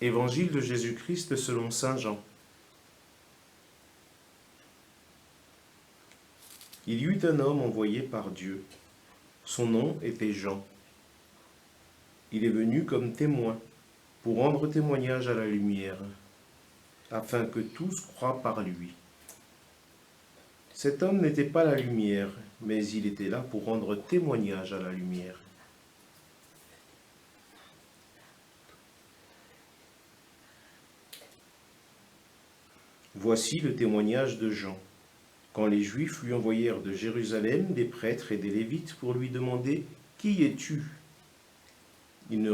Évangile de Jésus-Christ selon saint Jean. Il y eut un homme envoyé par Dieu. Son nom était Jean. Il est venu comme témoin, pour rendre témoignage à la lumière, afin que tous croient par lui. Cet homme n'était pas la lumière, mais il était là pour rendre témoignage à la lumière. Voici le témoignage de Jean. Quand les Juifs lui envoyèrent de Jérusalem des prêtres et des Lévites pour lui demander « Qui es-tu » il ne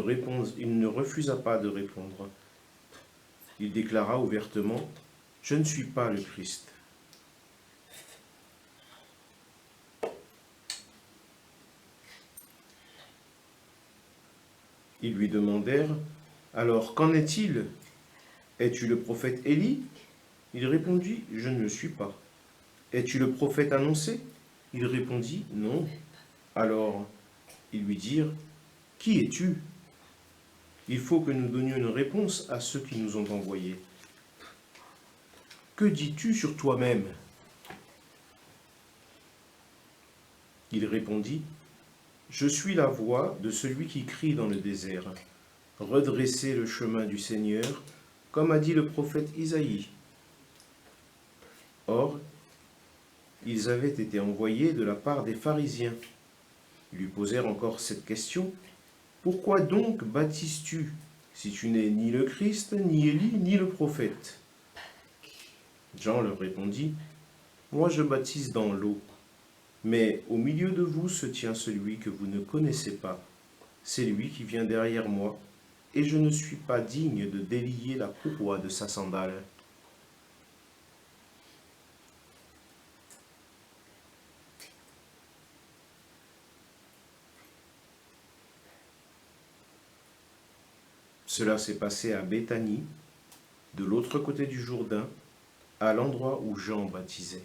refusa pas de répondre. Il déclara ouvertement « Je ne suis pas le Christ ». Ils lui demandèrent « Alors, qu'en est-il? Es-tu le prophète Élie » Il répondit « Je ne le suis pas ». « Es-tu le prophète annoncé » Il répondit « Non ». Alors, ils lui dirent « Qui es-tu » Il faut que nous donnions une réponse à ceux qui nous ont envoyés. Que dis-tu sur toi-même? Il répondit « Je suis la voix de celui qui crie dans le désert. Redressez le chemin du Seigneur, comme a dit le prophète Isaïe. » Or, ils avaient été envoyés de la part des pharisiens. Ils lui posèrent encore cette question. « Pourquoi donc baptises-tu, si tu n'es ni le Christ, ni Élie, ni le prophète ?» Jean leur répondit, « Moi je baptise dans l'eau, mais au milieu de vous se tient celui que vous ne connaissez pas. C'est lui qui vient derrière moi, et je ne suis pas digne de délier la courroie de sa sandale. » Cela s'est passé à Béthanie, de l'autre côté du Jourdain, à l'endroit où Jean baptisait.